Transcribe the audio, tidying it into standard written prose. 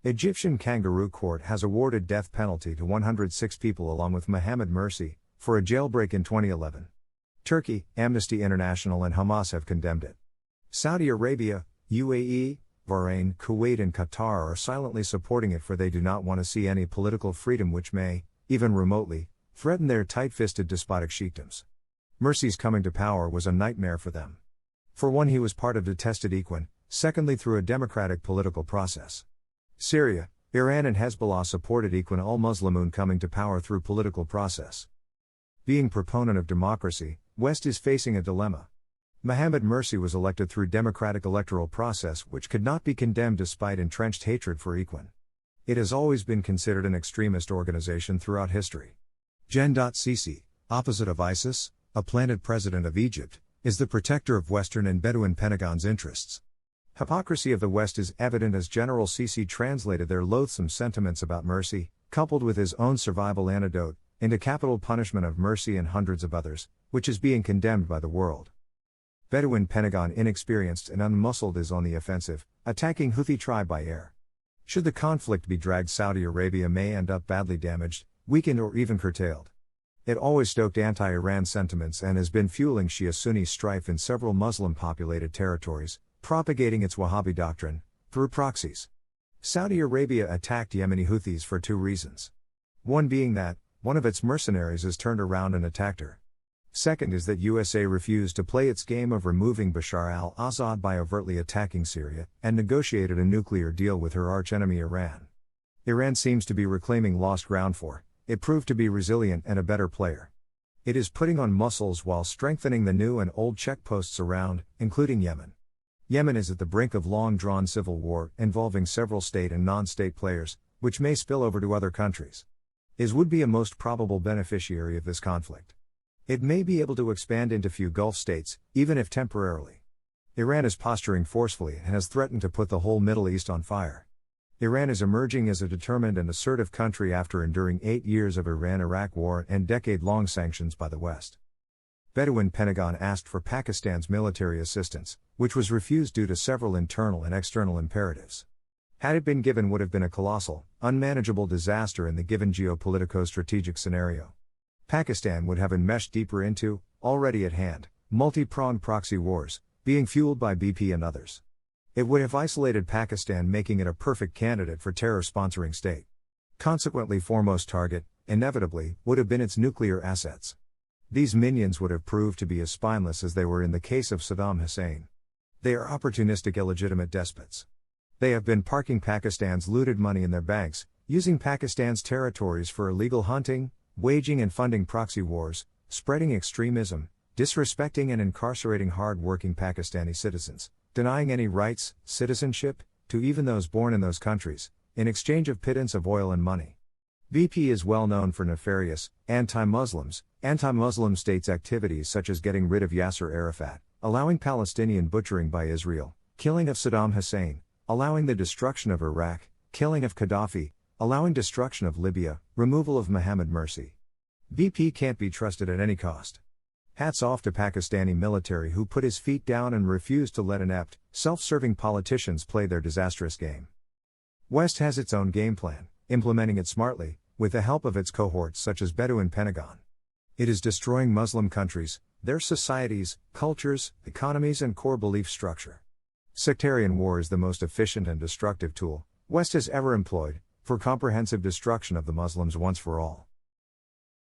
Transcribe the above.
Egyptian kangaroo court has awarded death penalty to 106 people along with Mohammad Mursi, for a jailbreak in 2011. Turkey, Amnesty International and Hamas have condemned it. Saudi Arabia, UAE, Bahrain, Kuwait and Qatar are silently supporting it, for they do not want to see any political freedom which may, even remotely, threaten their tight-fisted despotic sheikdoms. Mursi's coming to power was a nightmare for them. For one, he was part of detested Ikhwan, secondly through a democratic political process. Syria, Iran and Hezbollah supported Ikhwan Al Muslemenn coming to power through political process. Being proponent of democracy, West is facing a dilemma. Mohammad Mursi was elected through democratic electoral process which could not be condemned despite entrenched hatred for Ikhwan. It has always been considered an extremist organization throughout history. SISI, opposite of ISIS, a planted president of Egypt, is the protector of Western and Bedouin Pentagon's interests. Hypocrisy of the West is evident as General Sisi translated their loathsome sentiments about Mursi, coupled with his own survival antidote, into capital punishment of Mursi and hundreds of others, which is being condemned by the world. Bedouin Pentagon, inexperienced and unmuscled, is on the offensive, attacking Houthi tribe by air. Should the conflict be dragged, Saudi Arabia may end up badly damaged, weakened or even curtailed. It always stoked anti-Iran sentiments and has been fueling Shia-Sunni strife in several Muslim-populated territories, propagating its Wahhabi doctrine, through proxies. Saudi Arabia attacked Yemeni Houthis for two reasons. One being that, one of its mercenaries has turned around and attacked her. Second is that USA refused to play its game of removing Bashar al-Assad by overtly attacking Syria, and negotiated a nuclear deal with her archenemy Iran. Iran seems to be reclaiming lost ground, for it proved to be resilient and a better player. It is putting on muscles while strengthening the new and old checkposts around, including Yemen. Yemen is at the brink of long-drawn civil war involving several state and non-state players, which may spill over to other countries. Is would be a most probable beneficiary of this conflict. It may be able to expand into few Gulf states, even if temporarily. Iran is posturing forcefully and has threatened to put the whole Middle East on fire. Iran is emerging as a determined and assertive country after enduring 8 years of Iran-Iraq war and decade-long sanctions by the West. Bedouin Pentagon asked for Pakistan's military assistance, which was refused due to several internal and external imperatives. Had it been given, would have been a colossal, unmanageable disaster in the given geopolitico-strategic scenario. Pakistan would have enmeshed deeper into, already at hand, multi-pronged proxy wars, being fueled by BP and others. It would have isolated Pakistan, making it a perfect candidate for terror-sponsoring state. Consequently, foremost target, inevitably, would have been its nuclear assets. These minions would have proved to be as spineless as they were in the case of Saddam Hussein. They are opportunistic, illegitimate despots. They have been parking Pakistan's looted money in their banks, using Pakistan's territories for illegal hunting, waging and funding proxy wars, spreading extremism, disrespecting and incarcerating hard-working Pakistani citizens, denying any rights, citizenship, to even those born in those countries, in exchange of pittance of oil and money. BP is well known for nefarious, anti-Muslim states activities such as getting rid of Yasser Arafat, allowing Palestinian butchering by Israel, killing of Saddam Hussein, allowing the destruction of Iraq, killing of Gaddafi, allowing destruction of Libya, removal of Mohammad Mursi. BP can't be trusted at any cost. Hats off to Pakistani military who put his feet down and refused to let inept, self-serving politicians play their disastrous game. West has its own game plan, implementing it smartly, with the help of its cohorts such as Bedouin Pentagon. It is destroying Muslim countries, their societies, cultures, economies and core belief structure. Sectarian war is the most efficient and destructive tool West has ever employed, for comprehensive destruction of the Muslims once for all.